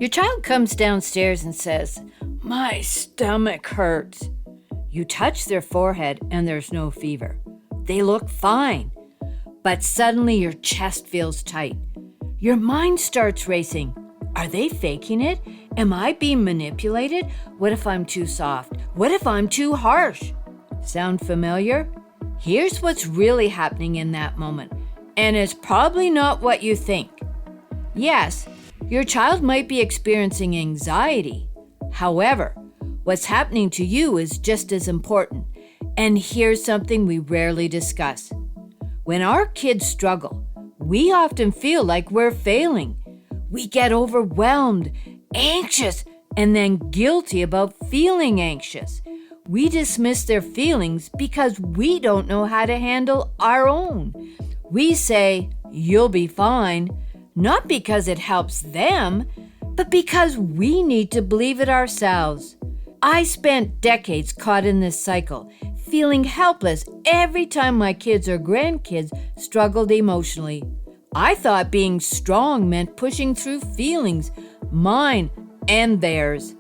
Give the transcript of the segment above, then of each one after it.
Your child comes downstairs and says, "My stomach hurts." You touch their forehead and there's no fever. They look fine. But suddenly your chest feels tight. Your mind starts racing. Are they faking it? Am I being manipulated? What if I'm too soft? What if I'm too harsh? Sound familiar? Here's what's really happening in that moment, and it's probably not what you think. Yes, your child might be experiencing anxiety. However, what's happening to you is just as important. And here's something we rarely discuss. When our kids struggle, we often feel like we're failing. We get overwhelmed, anxious, and then guilty about feeling anxious. We dismiss their feelings because we don't know how to handle our own. We say, "You'll be fine," not because it helps them, but because we need to believe it ourselves. I spent decades caught in this cycle, feeling helpless every time my kids or grandkids struggled emotionally. I thought being strong meant pushing through feelings, mine and theirs.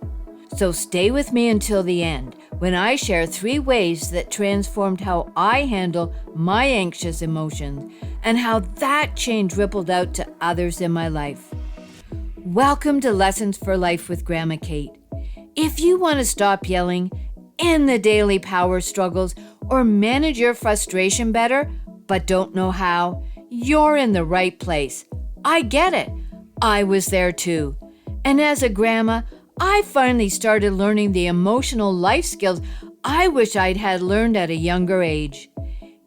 So stay with me until the end, when I share 3 ways that transformed how I handle my anxious emotions and how that change rippled out to others in my life. Welcome to Lessons for Life with Grandma Kate. If you want to stop yelling, end the daily power struggles, or manage your frustration better, but don't know how, you're in the right place. I get it. I was there too. And as a grandma, I finally started learning the emotional life skills I wish I'd had learned at a younger age.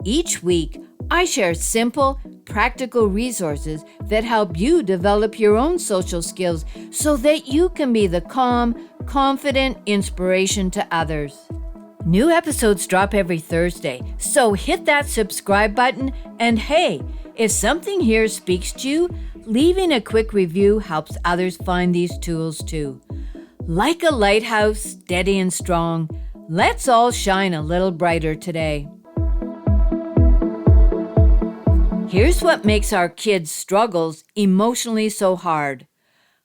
Each week, I share simple, practical resources that help you develop your own social skills so that you can be the calm, confident inspiration to others. New episodes drop every Thursday, so hit that subscribe button, and hey, if something here speaks to you, leaving a quick review helps others find these tools too. Like a lighthouse, steady and strong, let's all shine a little brighter today. Here's what makes our kids' struggles emotionally so hard.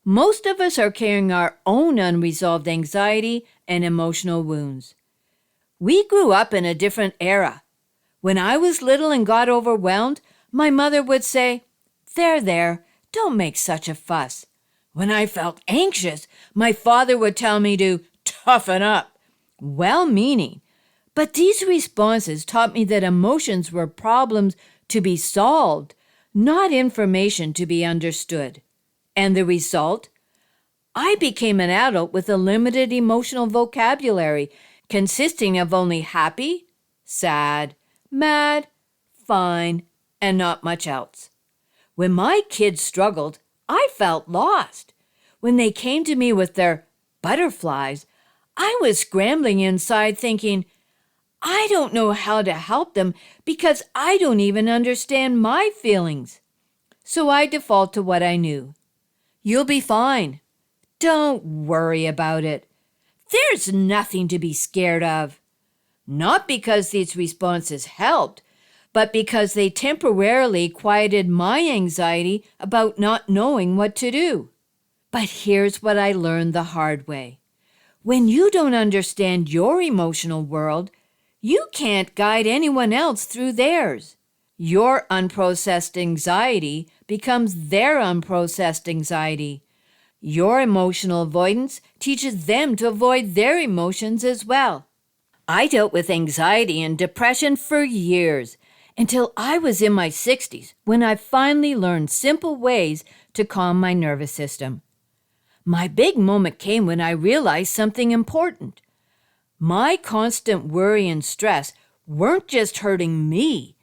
Most of us are carrying our own unresolved anxiety and emotional wounds. We grew up in a different era. When I was little and got overwhelmed, my mother would say, There, don't make such a fuss." When I felt anxious, my father would tell me to toughen up, well-meaning. But these responses taught me that emotions were problems to be solved, not information to be understood. And the result? I became an adult with a limited emotional vocabulary consisting of only happy, sad, mad, fine, and not much else. When my kids struggled, I felt lost. When they came to me with their butterflies, I was scrambling inside thinking, I don't know how to help them because I don't even understand my feelings. So I default to what I knew. You'll be fine. Don't worry about it. There's nothing to be scared of. Not because these responses helped, but because they temporarily quieted my anxiety about not knowing what to do. But here's what I learned the hard way. When you don't understand your emotional world, you can't guide anyone else through theirs. Your unprocessed anxiety becomes their unprocessed anxiety. Your emotional avoidance teaches them to avoid their emotions as well. I dealt with anxiety and depression for years, until I was in my 60s when I finally learned simple ways to calm my nervous system. My big moment came when I realized something important. My constant worry and stress weren't just hurting me.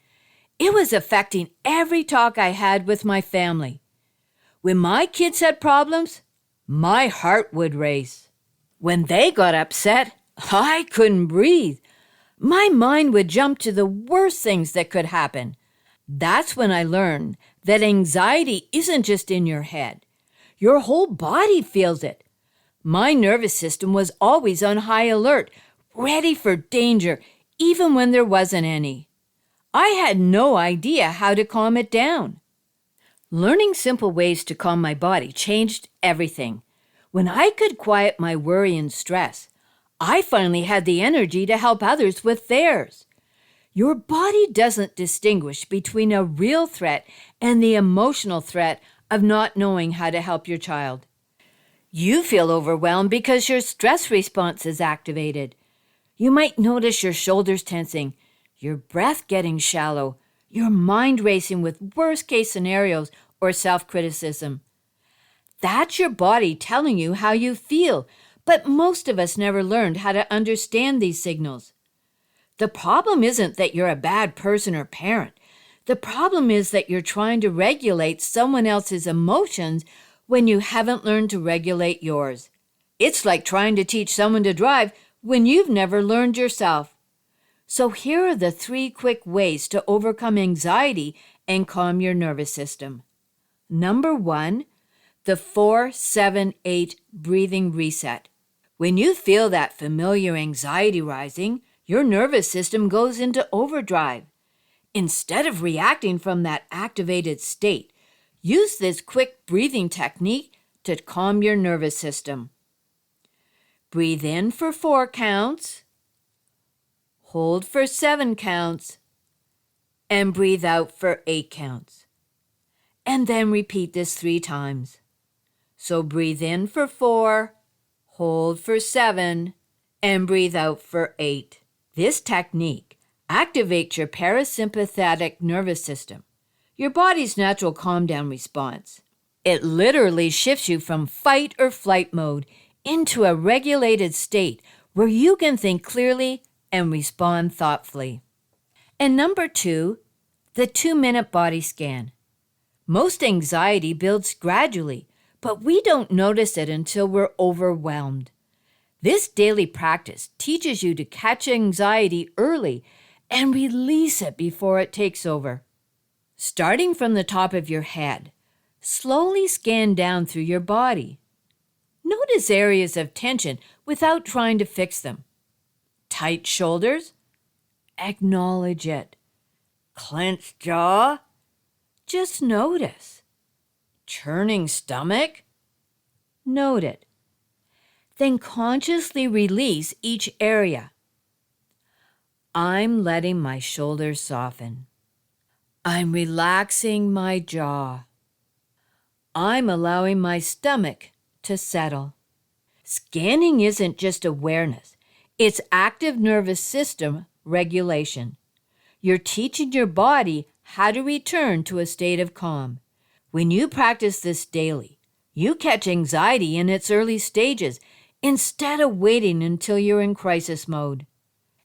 It was affecting every talk I had with my family. When my kids had problems, my heart would race. When they got upset, I couldn't breathe. My mind would jump to the worst things that could happen. That's when I learned that anxiety isn't just in your head. Your whole body feels it. My nervous system was always on high alert, ready for danger, even when there wasn't any. I had no idea how to calm it down. Learning simple ways to calm my body changed everything. When I could quiet my worry and stress, I finally had the energy to help others with theirs. Your body doesn't distinguish between a real threat and the emotional threat of not knowing how to help your child. You feel overwhelmed because your stress response is activated. You might notice your shoulders tensing, your breath getting shallow, your mind racing with worst-case scenarios or self-criticism. That's your body telling you how you feel, but most of us never learned how to understand these signals. The problem isn't that you're a bad person or parent. The problem is that you're trying to regulate someone else's emotions when you haven't learned to regulate yours. It's like trying to teach someone to drive when you've never learned yourself. So here are the 3 quick ways to overcome anxiety and calm your nervous system. Number 1, the 4-7-8 breathing reset. When you feel that familiar anxiety rising, your nervous system goes into overdrive. Instead of reacting from that activated state, use this quick breathing technique to calm your nervous system. Breathe in for 4 counts, hold for 7 counts, and breathe out for 8 counts. And then repeat this 3 times. So breathe in for 4, hold for 7, and breathe out for 8. This technique activates your parasympathetic nervous system, your body's natural calm-down response. It literally shifts you from fight or flight mode into a regulated state where you can think clearly and respond thoughtfully. And number 2, the 2-minute body scan. Most anxiety builds gradually, but we don't notice it until we're overwhelmed. This daily practice teaches you to catch anxiety early and release it before it takes over. Starting from the top of your head, slowly scan down through your body. Notice areas of tension without trying to fix them. Tight shoulders? Acknowledge it. Clenched jaw? Just notice. Churning stomach? Note it. Then consciously release each area. I'm letting my shoulders soften. I'm relaxing my jaw. I'm allowing my stomach to settle. Scanning isn't just awareness. It's active nervous system regulation. You're teaching your body how to return to a state of calm. When you practice this daily, you catch anxiety in its early stages instead of waiting until you're in crisis mode.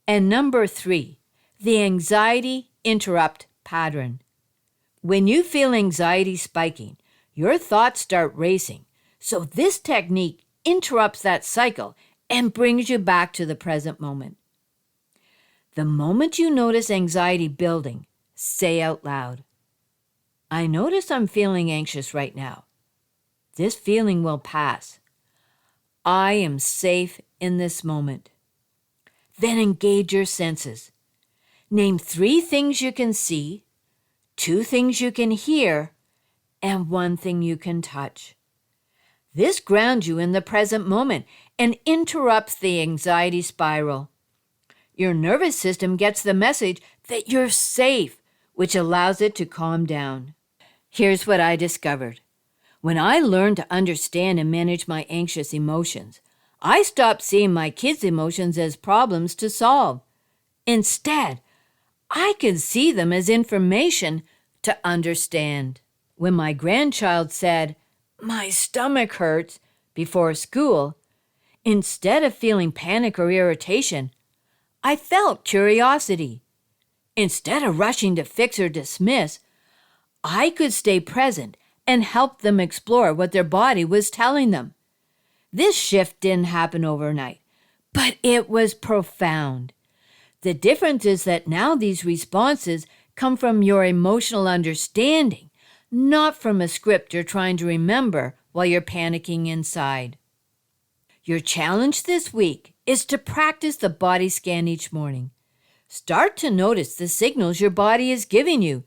And number 3, the anxiety interrupt pattern. When you feel anxiety spiking, your thoughts start racing. So this technique interrupts that cycle and brings you back to the present moment. The moment you notice anxiety building, say out loud, I notice I'm feeling anxious right now. This feeling will pass. I am safe in this moment. Then engage your senses. Name 3 things you can see, 2 things you can hear, and 1 thing you can touch. This grounds you in the present moment and interrupts the anxiety spiral. Your nervous system gets the message that you're safe, which allows it to calm down. Here's what I discovered. When I learned to understand and manage my anxious emotions, I stopped seeing my kids' emotions as problems to solve. Instead, I could see them as information to understand. When my grandchild said, "My stomach hurts," before school, instead of feeling panic or irritation, I felt curiosity. Instead of rushing to fix or dismiss, I could stay present and help them explore what their body was telling them. This shift didn't happen overnight, but it was profound. The difference is that now these responses come from your emotional understanding, not from a script you're trying to remember while you're panicking inside. Your challenge this week is to practice the body scan each morning. Start to notice the signals your body is giving you.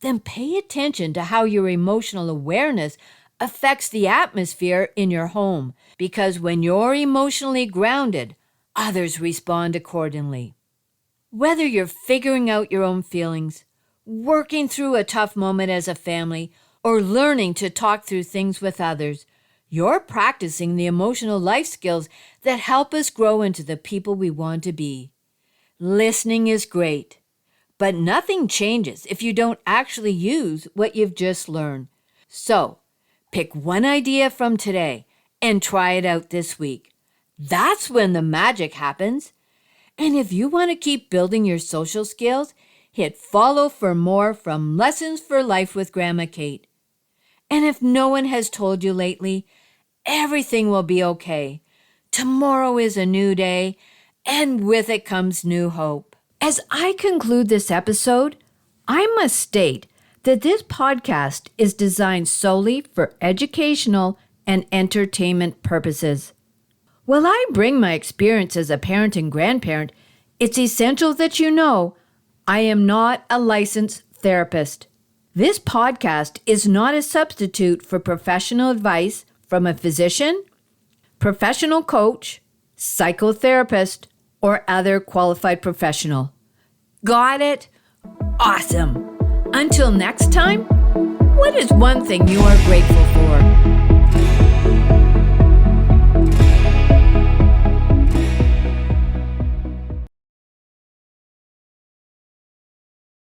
Then pay attention to how your emotional awareness affects the atmosphere in your home because when you're emotionally grounded, others respond accordingly. Whether you're figuring out your own feelings, working through a tough moment as a family, or learning to talk through things with others, you're practicing the emotional life skills that help us grow into the people we want to be. Listening is great, but nothing changes if you don't actually use what you've just learned. So, pick one idea from today and try it out this week. That's when the magic happens. And if you want to keep building your social skills, hit follow for more from Lessons for Life with Grandma Kate. And if no one has told you lately, everything will be okay. Tomorrow is a new day, and with it comes new hope. As I conclude this episode, I must state that this podcast is designed solely for educational and entertainment purposes. While I bring my experience as a parent and grandparent, it's essential that you know I am not a licensed therapist. This podcast is not a substitute for professional advice from a physician, professional coach, psychotherapist, or other qualified professional. Got it? Awesome. Until next time, what is one thing you are grateful for?